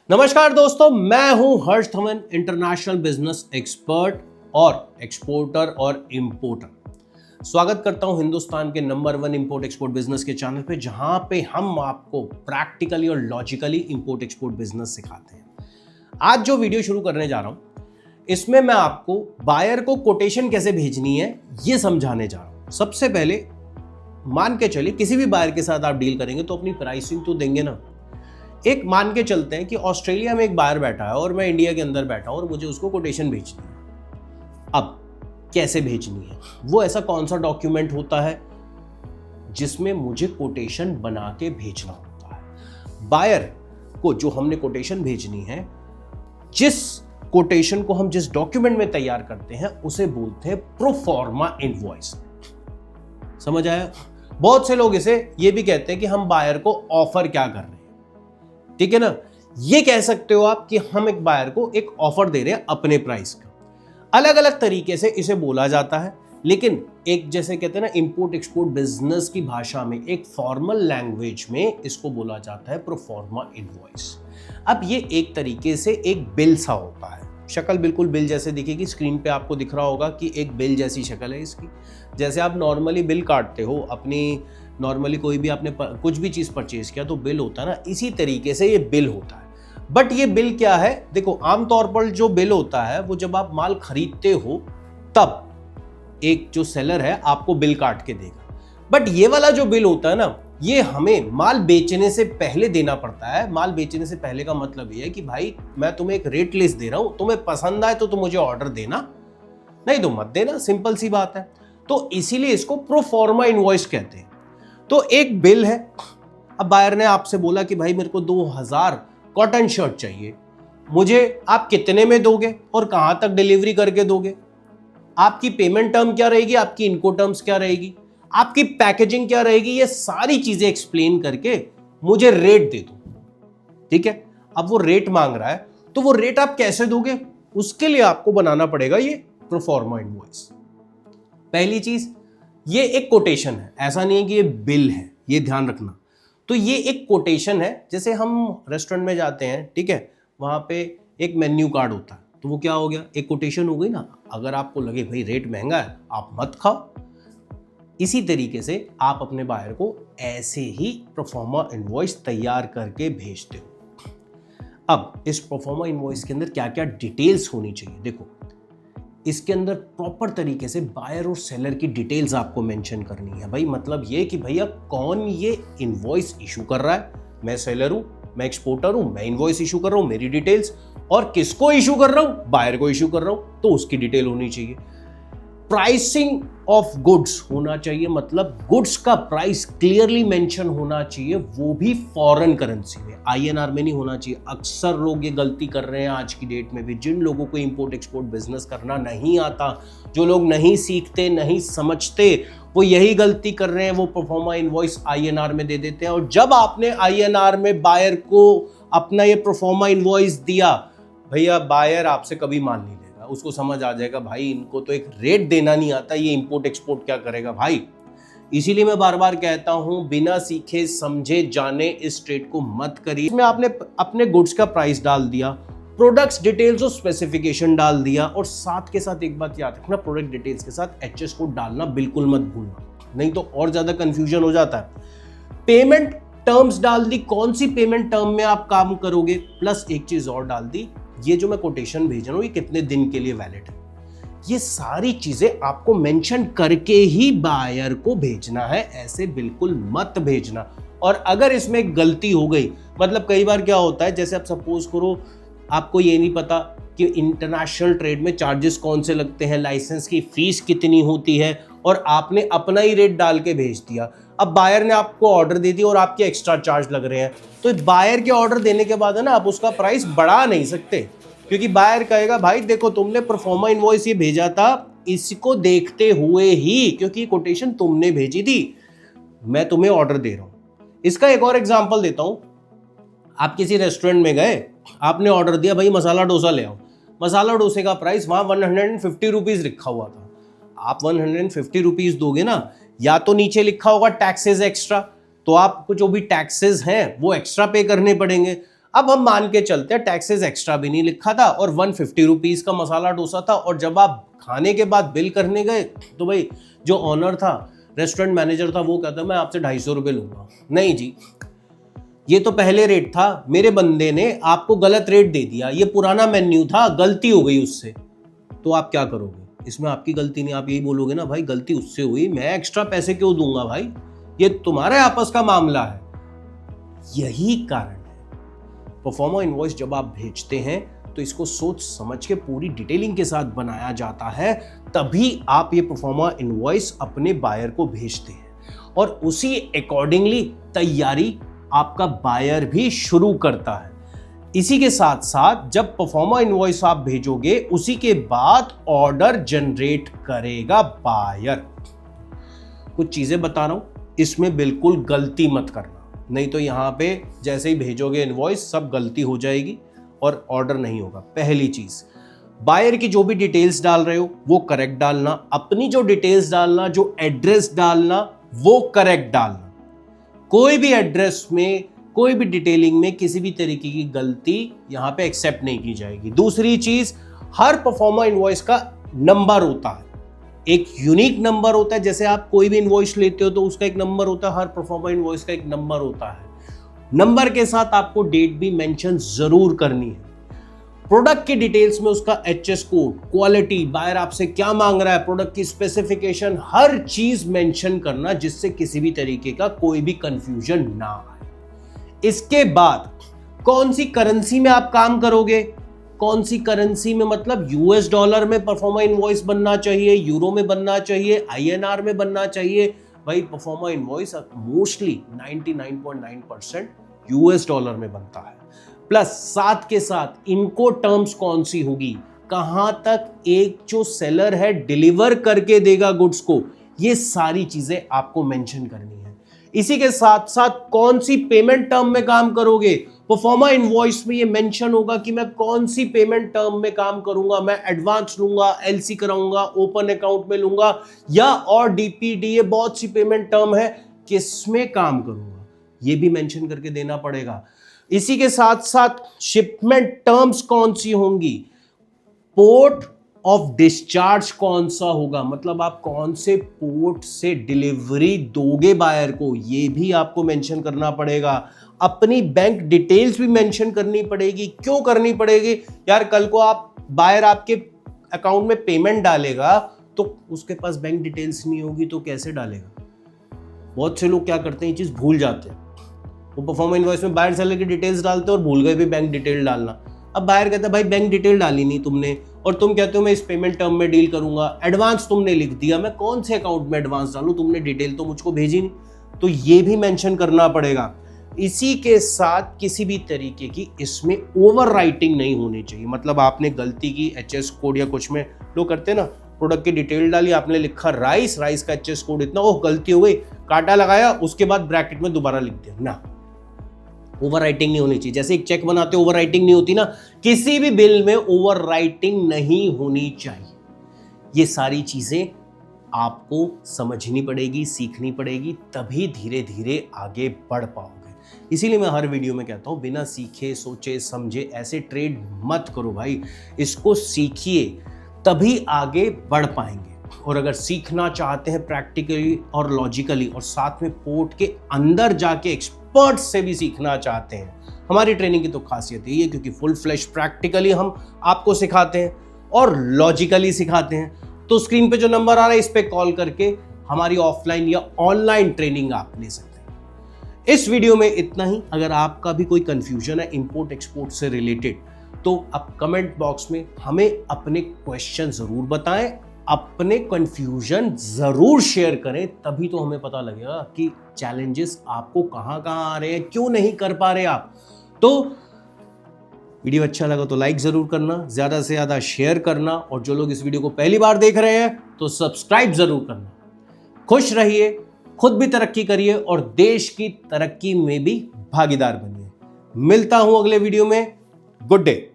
नमस्कार दोस्तों, मैं हूं हर्ष थमन, इंटरनेशनल बिजनेस एक्सपर्ट और एक्सपोर्टर और इंपोर्टर। स्वागत करता हूं हिंदुस्तान के नंबर 1 इंपोर्ट एक्सपोर्ट बिजनेस के चैनल पे, जहां पे हम आपको प्रैक्टिकली और लॉजिकली इंपोर्ट एक्सपोर्ट बिजनेस सिखाते हैं। आज जो वीडियो शुरू करने जा रहा हूं, इसमें मैं आपको बायर को कोटेशन कैसे भेजनी है ये समझाने जा रहा हूं। सबसे पहले मान के चलिए, किसी भी बायर के साथ आप डील करेंगे तो अपनी प्राइसिंग तो देंगे ना। एक मान के चलते हैं कि ऑस्ट्रेलिया में एक बायर बैठा है और मैं इंडिया के अंदर बैठा हूं और मुझे उसको कोटेशन भेजनी है। अब कैसे भेजनी है, वो ऐसा कौन सा डॉक्यूमेंट होता है जिसमें मुझे कोटेशन बना के भेजना होता है। बायर को जो हमने कोटेशन भेजनी है, जिस कोटेशन को हम जिस डॉक्यूमेंट में तैयार करते हैं उसे बोलते हैं प्रोफॉर्मा इनवॉइस। समझ आया? बहुत से लोग इसे ये भी कहते हैं कि हम बायर को ऑफर क्या कर रहे हैं। ठीक है ना, ये कह सकते हो आप कि हम एक बायर को एक ऑफर दे रहे हैं अपने प्राइस का। अलग अलग तरीके से इसे बोला जाता है, लेकिन एक जैसे कहते हैं ना इंपोर्ट एक्सपोर्ट बिजनेस की भाषा में, एक फॉर्मल लैंग्वेज में इसको बोला जाता है प्रोफॉर्मा इनवॉइस। अब ये एक तरीके से एक बिल सा होता है, शक्ल बिल्कुल बिल जैसे दिखेगी। स्क्रीन पे आपको दिख रहा होगा कि एक बिल जैसी शक्ल है इसकी। जैसे आप नॉर्मली बिल काटते हो अपनी, नॉर्मली कोई भी आपने कुछ भी चीज़ परचेज किया तो बिल होता है ना, इसी तरीके से ये बिल होता है। बट ये बिल क्या है? देखो, आमतौर पर जो बिल होता है वो जब आप माल खरीदते हो तब एक जो सेलर है आपको बिल काट के देगा। बट ये वाला जो बिल होता है ना, ये हमें माल बेचने से पहले देना पड़ता है। माल बेचने से पहले का मतलब ये है कि भाई मैं तुम्हें एक रेट लिस्ट दे रहा हूं, तुम्हें पसंद आए तो तुम मुझे ऑर्डर देना, नहीं तो मत देना। सिंपल सी बात है। तो इसीलिए इसको प्रोफॉर्मा इनवॉइस कहते हैं। तो एक बिल है। अब बायर ने आपसे बोला कि भाई मेरे को 2000 कॉटन शर्ट चाहिए, मुझे आप कितने में दोगे और कहां तक डिलीवरी करके दोगे, आपकी पेमेंट टर्म क्या रहेगी, आपकी इनको टर्म्स क्या रहेगी, आपकी पैकेजिंग क्या रहेगी, ये सारी चीजें एक्सप्लेन करके मुझे रेट दे दो। ठीक है, अब वो रेट मांग रहा है, तो वो रेट आप कैसे दोगे, उसके लिए आपको बनाना पड़ेगा ये प्रोफॉर्मा इनवॉइस। पहली चीज, ये एक कोटेशन है, ऐसा नहीं है कि ये बिल है, ये ध्यान रखना। तो ये एक कोटेशन है। जैसे हम रेस्टोरेंट में जाते हैं, ठीक है, वहां पे एक मेन्यू कार्ड होता है, तो वो क्या हो गया, एक कोटेशन हो गई ना। अगर आपको लगे भाई रेट महंगा है, आप मत खाओ। इसी तरीके से आप अपने बायर को ऐसे ही प्रोफॉर्मा इनवॉइस तैयार करके भेजते हो। अब इस प्रोफॉर्मा इनवॉइस के अंदर क्या क्या डिटेल्स होनी चाहिए, देखो इसके अंदर प्रॉपर तरीके से बायर और सेलर की डिटेल्स आपको मेंशन करनी है। भाई मतलब ये कि भैया कौन ये इनवॉइस इशू कर रहा है, मैं सेलर हूं, मैं एक्सपोर्टर हूं, मैं इनवॉइस इशू कर रहा हूं, मेरी डिटेल्स, और किसको इशू कर रहा हूं, बायर को इशू कर रहा हूं, तो उसकी डिटेल होनी चाहिए। प्राइसिंग ऑफ गुड्स होना चाहिए, मतलब गुड्स का प्राइस क्लियरली मेंशन होना चाहिए, वो भी फॉरेन करेंसी में, आईएनआर में नहीं होना चाहिए। अक्सर लोग ये गलती कर रहे हैं आज की डेट में भी, जिन लोगों को इंपोर्ट एक्सपोर्ट बिजनेस करना नहीं आता, जो लोग नहीं सीखते, नहीं समझते, वो यही गलती कर रहे हैं। वो प्रोफॉर्मा इनवॉइस आईएनआर में दे देते हैं, और जब आपने आईएनआर में बायर को अपना ये प्रोफॉर्मा इनवॉइस दिया, भैया बायर आपसे कभी मान नहीं, उसको समझ आ जाएगा भाई इनको तो एक रेट देना नहीं आता, ये इंपोर्ट एक्सपोर्ट क्या करेगा भाई। इसीलिए मैं बार बार कहता हूं, बिना सीखे समझे जाने इस ट्रेड को मत करिए। इसमें आपने अपने गुड्स का प्राइस डाल दिया, प्रोडक्ट्स डिटेल्स और स्पेसिफिकेशन डाल दिया, और साथ के साथ एक बात याद रखना, प्रोडक्ट डिटेल्स के साथ एचएस कोड डालना बिल्कुल मत भूलना, नहीं तो और ज्यादा कंफ्यूजन हो जाता है। पेमेंट टर्म्स डाल दी, कौन सी पेमेंट टर्म में आप काम करोगे, प्लस एक चीज और डाल दी, ये जो मैं कोटेशन भेज रहा हूं ये कितने दिन के लिए वैलिड है। ये सारी चीजें आपको मेंशन करके ही बायर को भेजना है, ऐसे बिल्कुल मत भेजना। और अगर इसमें गलती हो गई, मतलब कई बार क्या होता है, जैसे आप सपोज करो आपको ये नहीं पता कि इंटरनेशनल ट्रेड में चार्जेस कौन से लगते हैं, लाइसेंस की फीस कितनी होती है, और आपने अपना ही रेट डाल के भेज दिया। अब बायर ने आपको ऑर्डर दे दिया और आपके एक्स्ट्रा चार्ज लग रहे हैं, तो बायर के ऑर्डर देने के बाद है ना, आप उसका प्राइस बढ़ा नहीं सकते, क्योंकि बायर कहेगा भाई देखो तुमने प्रोफॉर्मा इनवॉइस ये भेजा था, इसको देखते हुए ही, क्योंकि कोटेशन तुमने भेजी थी, मैं तुम्हें ऑर्डर दे रहा हूं। इसका एक और एग्जांपल देता हूं। आप किसी रेस्टोरेंट में गए, आपने ऑर्डर दिया भाई मसाला डोसा ले आओ, मसाला डोसे का प्राइस वहां 150 रुपीज लिखा हुआ था, आप 150 रुपीज दोगे ना, या तो नीचे लिखा होगा टैक्सेस एक्स्ट्रा, तो आपको जो भी टैक्सेस हैं वो एक्स्ट्रा पे करने पड़ेंगे। अब हम मान के चलते हैं टैक्सेस एक्स्ट्रा भी नहीं लिखा था और 150 रुपीज का मसाला डोसा था, और जब आप खाने के बाद बिल करने गए तो भाई जो ऑनर था, रेस्टोरेंट मैनेजर था, वो कहता मैं आपसे 250 रुपये लूंगा। नहीं जी, ये तो पहले रेट था, मेरे बंदे ने आपको गलत रेट दे दिया, ये पुराना मेन्यू था, गलती हो गई उससे। तो आप क्या करोगे? इसमें आपकी गलती नहीं, आप यही बोलोगे ना भाई गलती उससे हुई, मैं एक्स्ट्रा पैसे क्यों दूंगा भाई, ये तुम्हारे आपस का मामला है। यही कारण है परफॉर्मा इनवॉइस जब आप भेजते हैं तो इसको सोच समझ के पूरी डिटेलिंग के साथ बनाया जाता है, तभी आप ये परफॉर्मा इनवॉइस अपने बायर को भेजते हैं और उसी अकॉर्डिंगली तैयारी आपका बायर भी शुरू करता है। इसी के साथ साथ जब परफॉर्मा इनवॉइस आप भेजोगे उसी के बाद ऑर्डर जनरेट करेगा बायर। कुछ चीजें बता रहा हूं, इसमें बिल्कुल गलती मत करना, नहीं तो यहां पे जैसे ही भेजोगे इनवॉइस सब गलती हो जाएगी और ऑर्डर नहीं होगा। पहली चीज, बायर की जो भी डिटेल्स डाल रहे हो वो करेक्ट डालना, अपनी जो डिटेल्स डालना, जो एड्रेस डालना वो करेक्ट डालना। कोई भी एड्रेस में, कोई भी डिटेलिंग में किसी भी तरीके की गलती यहां पे एक्सेप्ट नहीं की जाएगी। दूसरी चीज, हर परफॉर्मा इनवॉइस का नंबर होता है, एक यूनिक नंबर होता है। जैसे आप कोई भी इनवॉइस लेते हो तो उसका एक नंबर होता है, हर परफॉर्मा इनवॉइस का एक नंबर होता है। नंबर के साथ आपको डेट भी मेंशन जरूर करनी है। प्रोडक्ट की डिटेल्स में उसका एचएस कोड, क्वालिटी, बायर आपसे क्या मांग रहा है, प्रोडक्ट की स्पेसिफिकेशन, हर चीज मेंशन करना जिससे किसी भी तरीके का कोई भी कंफ्यूजन ना आए। इसके बाद कौन सी करेंसी में आप काम करोगे, कौन सी करेंसी में, मतलब यूएस डॉलर में परफॉर्मा इनवॉइस बनना चाहिए, यूरो में बनना चाहिए, आईएनआर में बनना चाहिए। भाई proforma invoice mostly 99.9% US dollar में बनता है। प्लस साथ के साथ इनको टर्म्स कौन सी होगी, कहां तक एक जो सेलर है डिलीवर करके देगा गुड्स को, ये सारी चीजें आपको मेंशन करनी है। इसी के साथ साथ कौन सी पेमेंट टर्म में काम करोगे, परफॉर्मा इनवॉइस में ये मेंशन होगा कि मैं कौन सी पेमेंट टर्म में काम करूंगा, मैं एडवांस लूंगा, एलसी कराऊंगा, ओपन अकाउंट में लूंगा या और डीपीडी, ये बहुत सी पेमेंट टर्म है, किसमें काम करूंगा ये भी मेंशन करके देना पड़ेगा। इसी के साथ साथ शिपमेंट टर्म्स कौन सी होंगी, पोर्ट ऑफ डिस्चार्ज कौन सा होगा, मतलब आप कौन से पोर्ट से डिलीवरी दोगे बायर को, ये भी आपको मेंशन करना पड़ेगा। अपनी बैंक डिटेल्स भी मेंशन करनी पड़ेगी। क्यों करनी पड़ेगी यार, कल को आप बायर आपके अकाउंट में पेमेंट डालेगा तो उसके पास बैंक डिटेल्स नहीं होगी तो कैसे डालेगा। बहुत से लोग क्या करते हैं, ये चीज भूल जाते हैं। वो परफॉर्मा इनवॉइस में बायर सेलर की डिटेल्स डालते हैं और भूल गए भी बैंक डिटेल डालना। अब बायर कहता है भाई बैंक डिटेल डाली नहीं तुमने, और तुम कहते हो मैं इस पेमेंट टर्म में डील करूंगा, एडवांस तुमने लिख दिया, मैं कौन से अकाउंट में एडवांस डालूं, तुमने डिटेल तो मुझको भेजी नहीं। तो ये भी मेंशन करना पड़ेगा। इसी के साथ किसी भी तरीके की इसमें ओवर राइटिंग नहीं होनी चाहिए, मतलब आपने गलती की एचएस कोड या कुछ में लोग करते हैं ना, प्रोडक्ट की डिटेल डाली, आपने लिखा राइस, राइस का एचएस कोड इतना, ओह गलती हो गई, काटा लगाया, उसके बाद ब्रैकेट में दोबारा लिख दिया ना। ओवर राइटिंग नहीं होनी चाहिए। जैसे एक चेक बनाते ओवर राइटिंग नहीं होती ना, किसी भी बिल में ओवर राइटिंग नहीं होनी चाहिए। ये सारी चीजें आपको समझनी पड़ेगी, सीखनी पड़ेगी, तभी धीरे धीरे आगे बढ़ पाओगे। इसीलिए मैं हर वीडियो में कहता हूं बिना सीखे सोचे समझे ऐसे ट्रेड मत करो भाई, इसको सीखिए तभी आगे बढ़ पाएंगे। और अगर सीखना चाहते हैं प्रैक्टिकली और लॉजिकली और साथ में पोर्ट के अंदर जाके एक्सपर्ट से भी सीखना चाहते हैं, हमारी ट्रेनिंग की तो खासियत यही है क्योंकि फुल फ्लैश प्रैक्टिकली हम आपको सिखाते हैं और लॉजिकली सिखाते हैं। तो स्क्रीन पे जो नंबर आ रहा है इस पे कॉल करके हमारी ऑफलाइन या ऑनलाइन ट्रेनिंग आप ले सकते हैं। इस वीडियो में इतना ही। अगर आपका भी कोई कंफ्यूजन है इंपोर्ट एक्सपोर्ट से रिलेटेड तो आप कमेंट बॉक्स में हमें अपने क्वेश्चन जरूर बताएं, अपने कंफ्यूजन जरूर शेयर करें, तभी तो हमें पता लगेगा कि चैलेंजेस आपको कहां कहां आ रहे हैं, क्यों नहीं कर पा रहे आप। तो वीडियो अच्छा लगा तो लाइक जरूर करना, ज्यादा से ज्यादा शेयर करना, और जो लोग इस वीडियो को पहली बार देख रहे हैं तो सब्सक्राइब जरूर करना। खुश रहिए, खुद भी तरक्की करिए और देश की तरक्की में भी भागीदार बनिए। मिलता हूं अगले वीडियो में। Good day.